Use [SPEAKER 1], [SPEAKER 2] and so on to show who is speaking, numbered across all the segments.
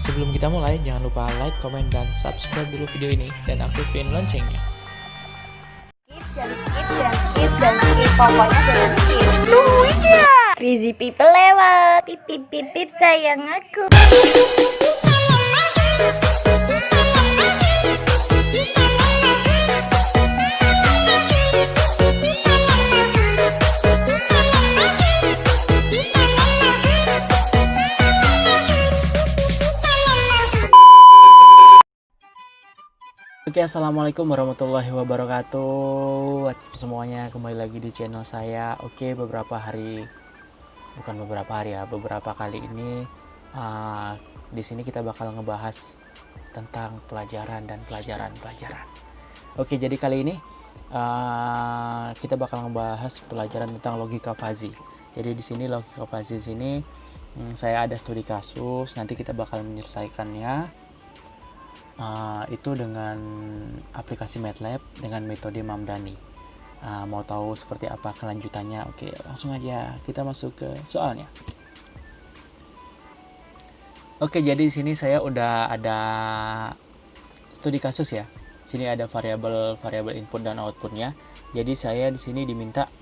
[SPEAKER 1] Sebelum kita mulai, jangan lupa like, comment, dan subscribe dulu video ini dan aktifin loncengnya.
[SPEAKER 2] Jangan skip, pokoknya jangan skip. Iya. Crazy people lewat, pip pip pip pip sayang aku.
[SPEAKER 1] Oke, assalamualaikum warahmatullahi wabarakatuh. What's up semuanya, kembali lagi di channel saya. Oke, beberapa kali ini di sini kita bakal ngebahas tentang pelajaran dan pelajaran. Oke, jadi kali ini kita bakal ngebahas pelajaran tentang logika fuzzy. Jadi di sini logika fuzzy sini saya ada studi kasus, nanti kita bakal menyelesaikannya. Itu dengan aplikasi MATLAB dengan metode Mamdani. Mau tahu seperti apa kelanjutannya? Oke, langsung aja kita masuk ke soalnya. Oke, jadi di sini saya udah ada studi kasus ya. Sini ada variabel input dan outputnya. Jadi saya di sini diminta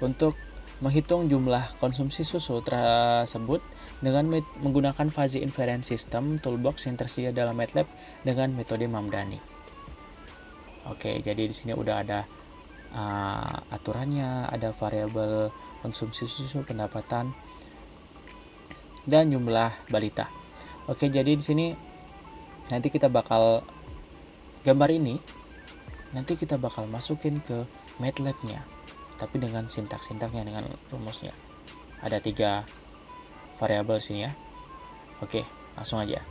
[SPEAKER 1] untuk menghitung jumlah konsumsi susu tersebut dengan menggunakan fuzzy inference system toolbox yang tersedia dalam MATLAB dengan metode Mamdani. Oke, jadi di sini udah ada aturannya, ada variabel konsumsi susu, pendapatan, dan jumlah balita. Oke, jadi di sini nanti kita bakal gambar ini nanti kita bakal masukin ke MATLAB-nya, tapi dengan sintak-sintaknya, dengan rumusnya. Ada 3 variabel sini ya. Oke, langsung aja.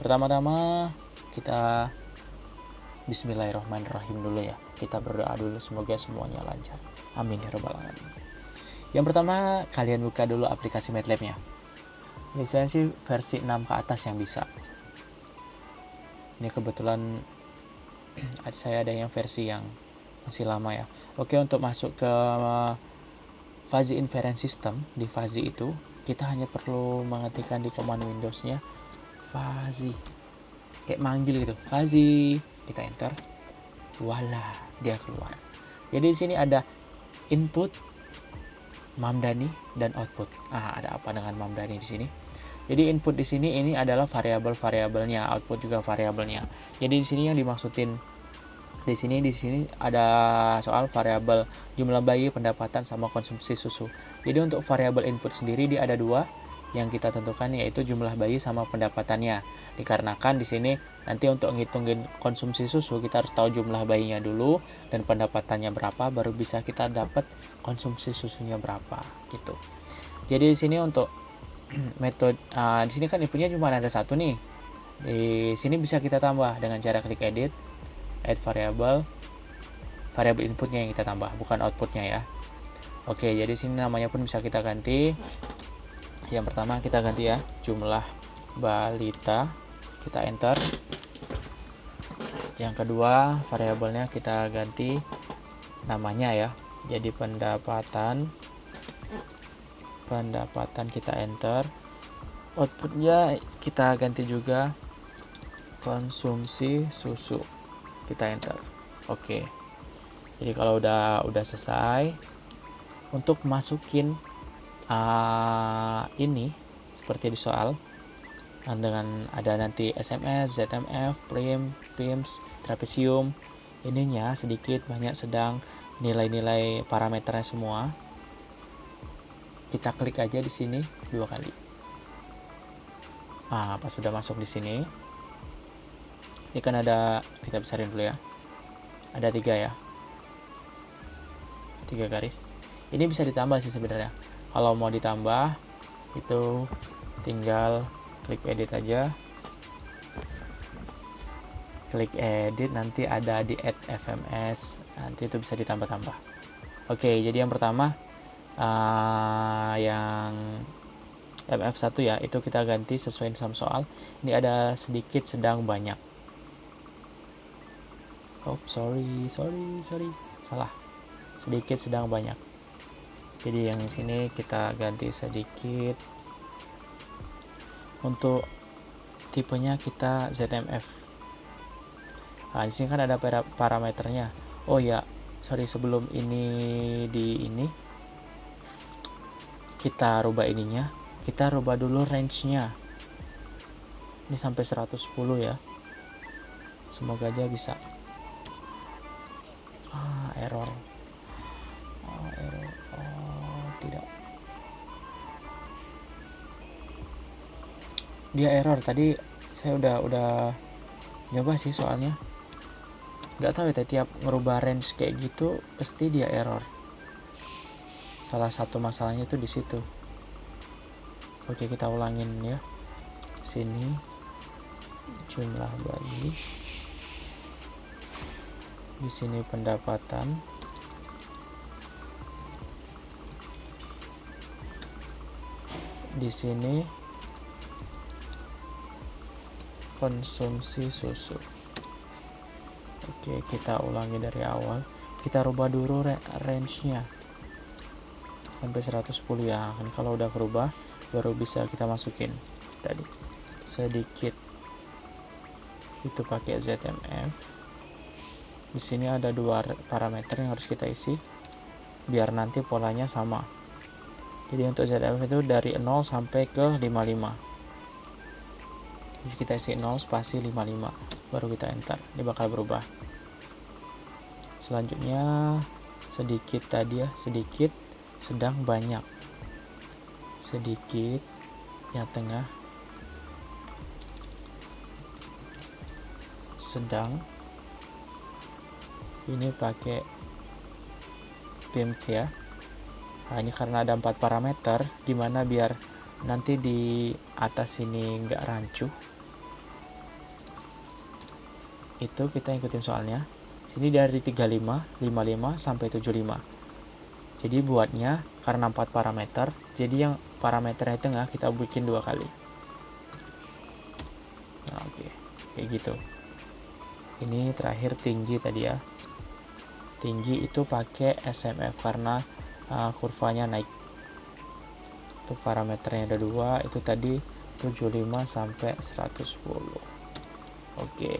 [SPEAKER 1] Pertama-tama kita bismillahirrahmanirrahim dulu ya. Kita berdoa dulu semoga semuanya lancar. Amin ya rabbal alamin. Yang pertama, kalian buka dulu aplikasi MATLAB-nya. Biasanya sih versi 6 ke atas yang bisa. Ini kebetulan saya ada yang versi yang masih lama ya. Oke, untuk masuk ke fuzzy inference system, di fuzzy itu kita hanya perlu mengetikkan di command Windows-nya fuzzy, kayak manggil gitu, fuzzy, kita enter, voila, dia keluar. Jadi di sini ada input Mamdani dan output. Ada apa dengan Mamdani di sini? Jadi input di sini ini adalah variabelnya, output juga variabelnya. Jadi di sini yang dimaksudin di sini ada soal variabel jumlah bayi, pendapatan, sama konsumsi susu. Jadi untuk variabel input sendiri dia ada 2 yang kita tentukan, yaitu jumlah bayi sama pendapatannya. Dikarenakan di sini nanti untuk ngitungin konsumsi susu kita harus tahu jumlah bayinya dulu dan pendapatannya berapa, baru bisa kita dapat konsumsi susunya berapa gitu. Jadi di sini untuk metode di sini kan inputnya cuma ada 1 nih. Di sini bisa kita tambah dengan cara klik edit, add variable inputnya yang kita tambah, bukan outputnya ya. Oke, jadi sini namanya pun bisa kita ganti. Yang pertama kita ganti ya, jumlah balita, kita enter. Yang kedua, variabelnya kita ganti namanya ya, jadi pendapatan kita enter. Outputnya kita ganti juga konsumsi susu, kita enter. Oke, jadi kalau udah selesai, untuk masukin ini seperti di soal dengan ada nanti SMF, ZMF, prim, PIMS, trapesium, ininya sedikit, banyak, sedang, nilai-nilai parameternya semua. Kita klik aja di sini 2 kali. Pas sudah masuk di sini, ini kan ada, kita besarin dulu ya, ada 3 ya, 3 garis. Ini bisa ditambah sih sebenarnya. Kalau mau ditambah itu tinggal klik edit aja, klik edit, nanti ada di add fms, nanti itu bisa ditambah-tambah. Oke, jadi yang pertama yang MF1 ya, itu kita ganti sesuai sama soal. Ini ada sedikit, sedang, banyak. Sorry, salah. Sedikit, sedang, banyak. Jadi yang sini kita ganti sedikit. Untuk tipenya kita ZMF. Nah, di sini kan ada parameternya. Oh ya, sorry, sebelum ini kita rubah ininya, kita rubah dulu range-nya. Ini sampai 110 ya. Semoga aja bisa. Error. Tidak. Dia error. Tadi saya udah nyoba sih soalnya. Nggak tahu ya, tiap ngerubah range kayak gitu pasti dia error. Salah satu masalahnya tuh di situ. Oke, kita ulangin ya. Sini jumlah bayi. Di sini pendapatan. Di sini konsumsi susu. Oke, kita ulangi dari awal. Kita rubah dulu range-nya sampai 110 ya. Kan kalau udah berubah baru bisa kita masukin tadi sedikit itu pakai ZMF. Di sini ada dua parameter yang harus kita isi biar nanti polanya sama. Jadi untuk ZMF itu dari 0 sampai ke 55. Jadi kita isi 0 spasi 55 baru kita enter. Ini bakal berubah. Selanjutnya sedikit tadi ya, sedikit, sedang, banyak. Sedikit, yang tengah, sedang. Ini pakai PIMF ya. Nah, ini karena ada 4 parameter, gimana biar nanti di atas ini nggak rancu. Itu kita ikutin soalnya. Sini dari 35, 55 sampai 75. Jadi buatnya karena 4 parameter, jadi yang parameternya tengah kita bikin 2 kali. Nah, oke. Kayak gitu. Ini terakhir tinggi tadi ya. Tinggi itu pakai SMF karena kurvanya naik. Itu parameternya ada 2, itu tadi 75 sampai 110. Oke.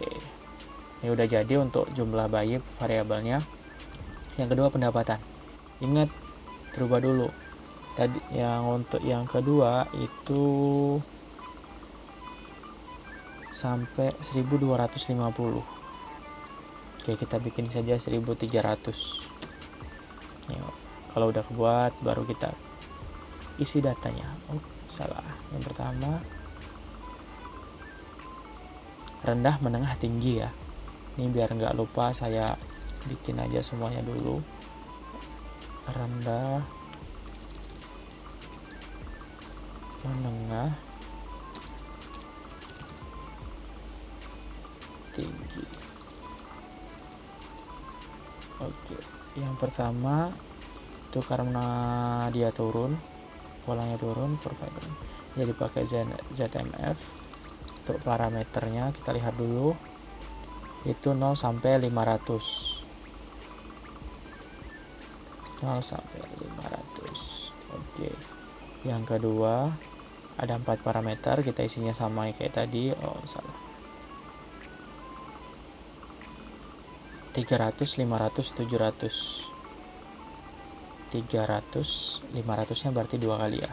[SPEAKER 1] Ini udah jadi untuk jumlah bayi variabelnya. Yang kedua pendapatan. Ingat berubah dulu. Tadi yang untuk yang kedua itu sampai 1250. Oke, kita bikin saja 1300. Kalau udah kebuat baru kita isi datanya. Oh, salah. Yang pertama rendah, menengah, tinggi ya. Ini biar nggak lupa saya bikin aja semuanya dulu. Rendah, menengah, tinggi. Oke, yang pertama itu karena dia turun, polanya turun, kurva turun, jadi pakai ZMF. Untuk parameternya kita lihat dulu, itu 0 sampai 500. 0 sampai 500. Oke. Yang kedua ada 4 parameter, kita isinya sama kayak tadi. Oh, salah. 300, 500, 700. 300, 500-nya berarti 2 kali ya.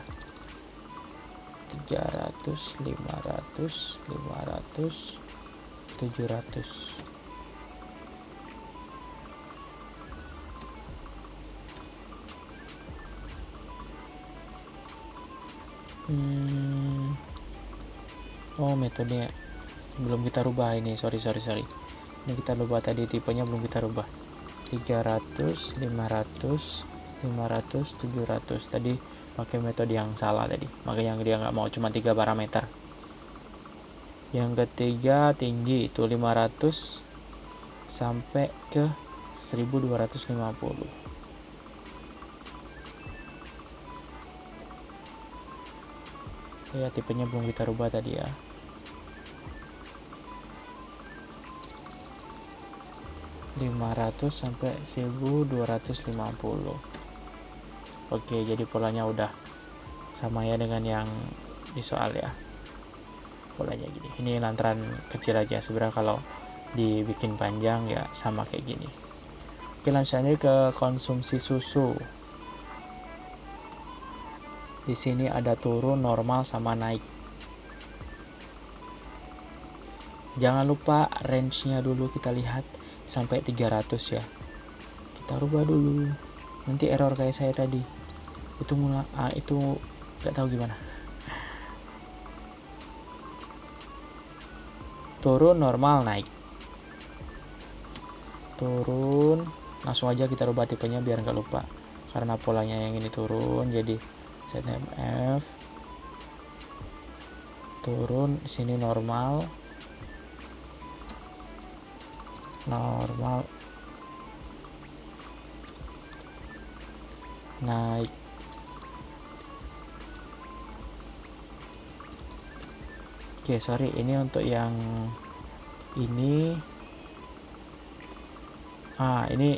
[SPEAKER 1] 300, 500, 500, 700. Oh, metode belum kita rubah ini. Sorry. Ini kita rubah tadi, tipenya belum kita rubah. 300, 500, 500, 700. Tadi pakai metode yang salah tadi. Makanya dia nggak mau cuma 3 parameter. Yang ketiga tinggi itu 500 sampai ke 1250. Ya, tipenya belum kita rubah tadi ya. .500 sampai 1250. Oke, jadi polanya udah sama ya dengan yang di soal ya. polanya gini. Ini lantaran kecil aja, sebenarnya kalau dibikin panjang ya sama kayak gini. Oke, lanjut ke konsumsi susu. Di sini ada turun, normal, sama naik. Jangan lupa range-nya dulu kita lihat sampai 300 ya. Kita rubah dulu. Nanti error kayak saya tadi. Itu nggak tahu gimana. Turun, normal, naik. Turun, langsung aja kita rubah tipenya biar nggak lupa. Karena polanya yang ini turun, jadi ZMF. Turun, sini normal. Normal, naik. Oke, sorry, ini untuk yang ini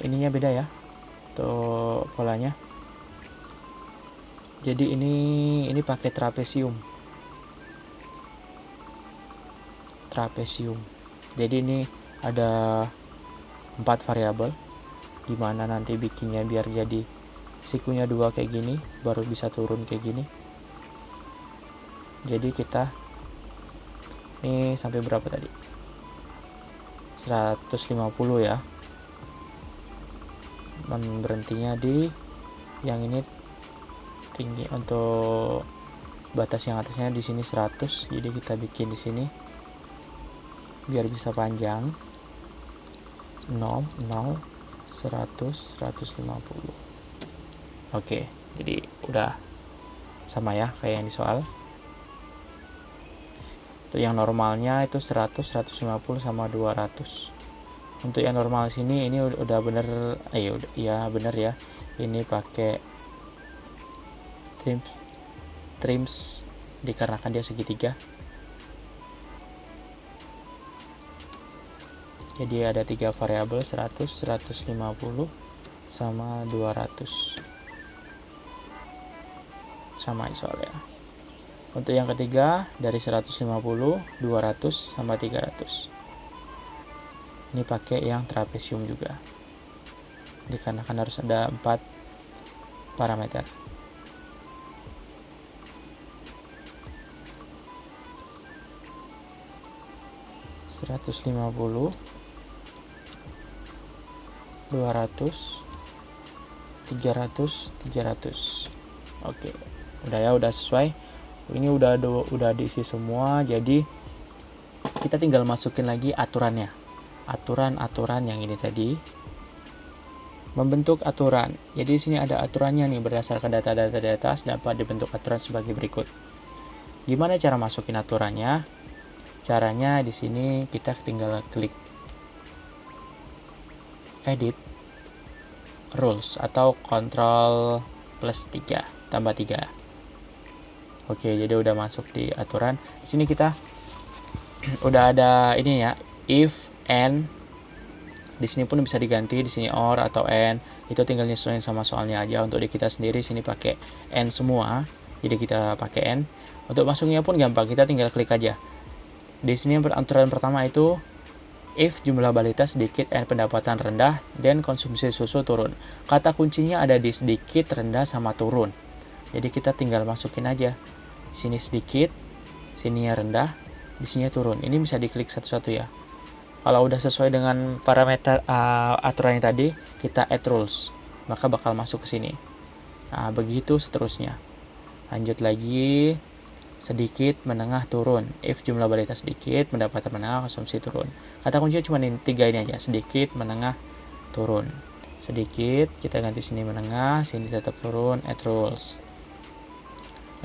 [SPEAKER 1] ininya beda ya untuk polanya. Jadi ini pakai trapesium. Jadi ini ada 4 variabel, gimana nanti bikinnya biar jadi sikunya 2 kayak gini, baru bisa turun kayak gini. Jadi kita ini sampai berapa tadi? 150 ya. Berhentinya di yang ini tinggi. Untuk batas yang atasnya di sini 100, jadi kita bikin di sini biar bisa panjang. 0, 0, 100, 150. Oke, jadi udah sama ya kayak yang di soal. Untuk yang normalnya itu 100, 150 sama 200. Untuk yang normal sini ini udah bener, ya bener ya. Ini pakai trims dikarenakan dia segitiga. Jadi ada 3 variabel, 100, 150 sama 200. Sama soalnya. Untuk yang ketiga dari 150, 200 sama 300. Ini pakai yang trapesium juga. Dikarenakan harus ada 4 parameter. (150), 200, 300, 300. Oke, udah ya, udah sesuai. Ini udah diisi semua, jadi kita tinggal masukin lagi aturannya. Aturan yang ini tadi. Membentuk aturan. Jadi di sini ada aturannya nih, berdasarkan data-data di atas dapat dibentuk aturan sebagai berikut. Gimana cara masukin aturannya? Caranya di sini kita tinggal klik edit rules atau Ctrl +3 tambah 3. Oke, jadi udah masuk di aturan. Di sini kita udah ada ini ya, if, and. Di sini pun bisa diganti, di sini or atau and. Itu tinggal nyesuaiin sama soalnya aja. Untuk di kita sendiri sini pakai and semua. Jadi kita pakai and. Untuk masuknya pun gampang, kita tinggal klik aja. Di sini aturan pertama itu if jumlah balita sedikit and pendapatan rendah, dan konsumsi susu turun. Kata kuncinya ada di sedikit, rendah, sama turun. Jadi kita tinggal masukin aja. Sini sedikit, sini rendah, di sini turun. Ini bisa diklik satu-satu ya. Kalau udah sesuai dengan parameter aturannya tadi, kita add rules, maka bakal masuk ke sini. Nah, begitu seterusnya. Lanjut lagi. Sedikit, menengah, turun. If jumlah balita sedikit, pendapatan menengah, konsumsi turun. Kata kuncinya cuma 3 ini aja. Sedikit, menengah, turun. Sedikit, kita ganti sini menengah, sini tetap turun, add rules.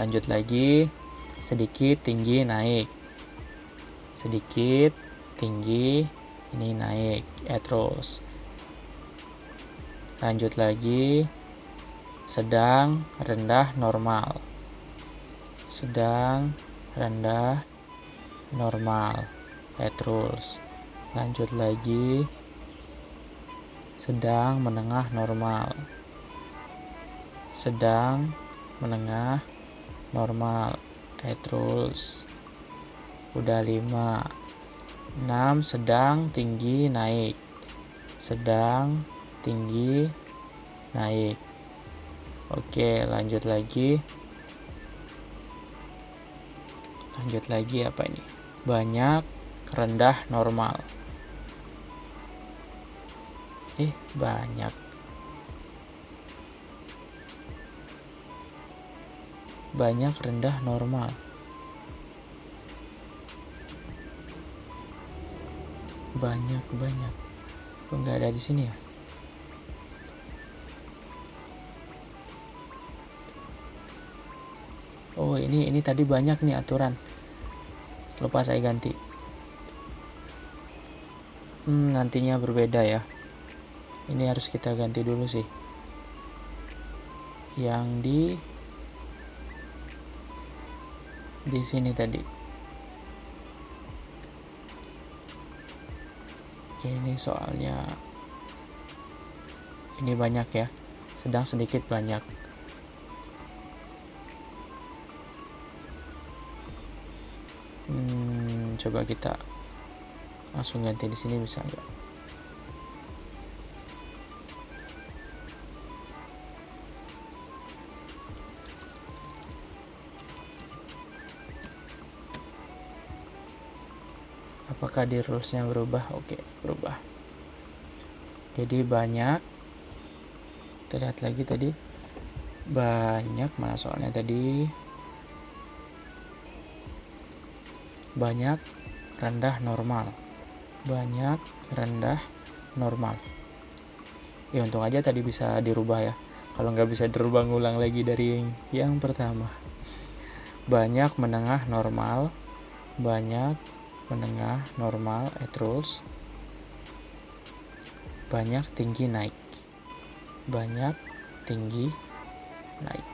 [SPEAKER 1] Lanjut lagi. Sedikit, tinggi, naik. Sedikit, tinggi, ini naik, add rules. Lanjut lagi. Sedang, rendah, normal. Sedang, rendah, normal, add rules. Lanjut lagi. Sedang, menengah, normal. Sedang, menengah, normal, add rules. udah 5. 6 sedang, tinggi, naik. Sedang, tinggi, naik. Oke, lanjut lagi. Lanjut lagi apa ini? Banyak, rendah, normal. Banyak. Banyak, rendah, normal. Banyak. Kok nggak ada di sini ya? Oh, ini tadi banyak nih aturan. Lupa saya ganti. Nantinya berbeda ya. Ini harus kita ganti dulu sih. Yang di sini tadi. Ini soalnya ini banyak ya. Sedang, sedikit, banyak. Coba kita langsung ganti di sini, bisa nggak? Apakah di rulesnya berubah? Oke, berubah. Jadi banyak. Kita lihat lagi tadi. Banyak, mana soalnya tadi? Banyak, rendah, normal. Banyak, rendah, normal. Ya untung aja tadi bisa dirubah ya. Kalau nggak bisa dirubah, ngulang lagi dari yang pertama. Banyak, menengah, normal. Banyak, menengah, normal, rules. Banyak, tinggi, naik. Banyak, tinggi, naik.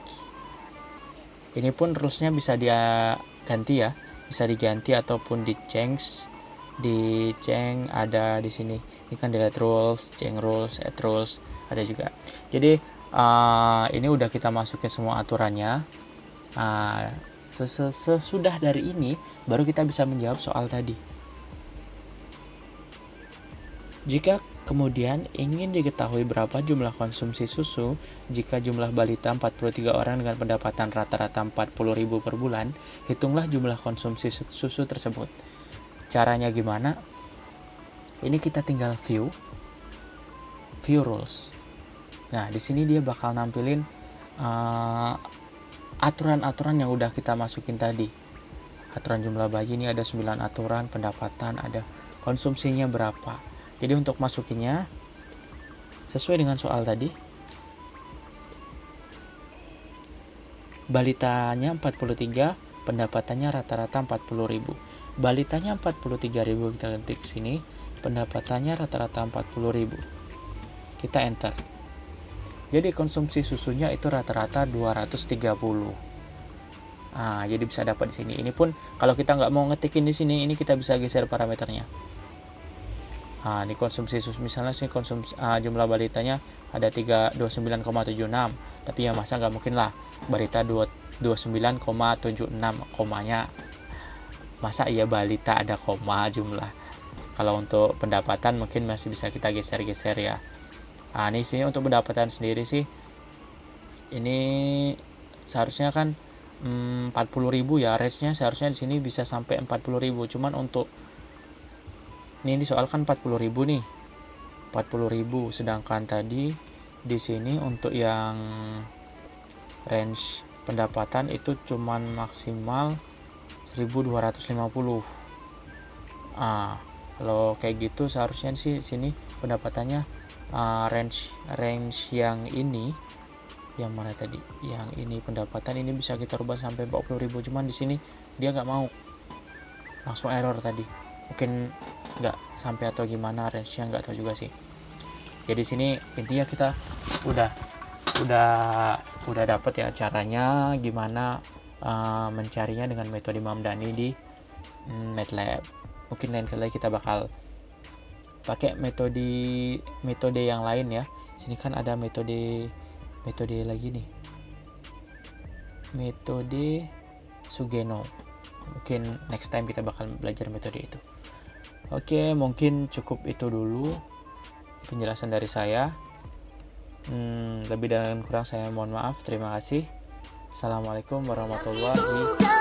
[SPEAKER 1] Ini pun rulesnya bisa dia ganti ya, bisa diganti ataupun di change. Di change ada di sini. Ini kan delete rules, change rules, add rules ada juga. Jadi ini udah kita masukin semua aturannya. Sesudah dari ini baru kita bisa menjawab soal tadi. Jika kemudian ingin diketahui berapa jumlah konsumsi susu jika jumlah balita 43 orang dengan pendapatan rata-rata 40.000 per bulan, hitunglah jumlah konsumsi susu tersebut. Caranya gimana? Ini kita tinggal view rules. Nah, di sini dia bakal nampilin aturan-aturan yang udah kita masukin tadi. Aturan jumlah bayi ini ada 9 aturan, pendapatan ada, konsumsinya berapa. Jadi untuk masukinnya sesuai dengan soal tadi. Balitanya 43, pendapatannya rata-rata 40.000. Balitanya 43.000 kita ketik sini, pendapatannya rata-rata 40.000. Kita enter. Jadi konsumsi susunya itu rata-rata 230. Jadi bisa dapat di sini. Ini pun kalau kita nggak mau ngetikin di sini, ini kita bisa geser parameternya. Ini konsumsi susu, misalnya sih konsumsi jumlah balitanya ada 29,76, tapi ya masa nggak mungkin lah balita 29,76 komanya, masa iya balita ada koma jumlah. Kalau untuk pendapatan mungkin masih bisa kita geser-geser ya. Ini sini untuk pendapatan sendiri sih, ini seharusnya kan 40.000 ya, range-nya seharusnya di sini bisa sampai 40.000. Cuman untuk ini disoalkan 40.000 nih, 40.000. Sedangkan tadi di sini untuk yang range pendapatan itu cuman maksimal 1.250. Kalau kayak gitu seharusnya sih sini pendapatannya range yang ini, yang mana tadi, yang ini pendapatan ini bisa kita rubah sampai 40.000. Cuman di sini dia nggak mau, langsung error tadi. Mungkin nggak sampai atau gimana, range-nya nggak tahu juga sih. Jadi sini intinya kita udah dapet ya caranya gimana mencarinya dengan metode Mamdani di MATLAB. Mungkin lain kali kita bakal pakai metode yang lain ya. Sini kan ada metode lagi nih, metode Sugeno. Mungkin next time kita bakal belajar metode itu. Oke, mungkin cukup itu dulu penjelasan dari saya. Lebih dan kurang saya mohon maaf. Terima kasih. Assalamualaikum warahmatullahi wabarakatuh.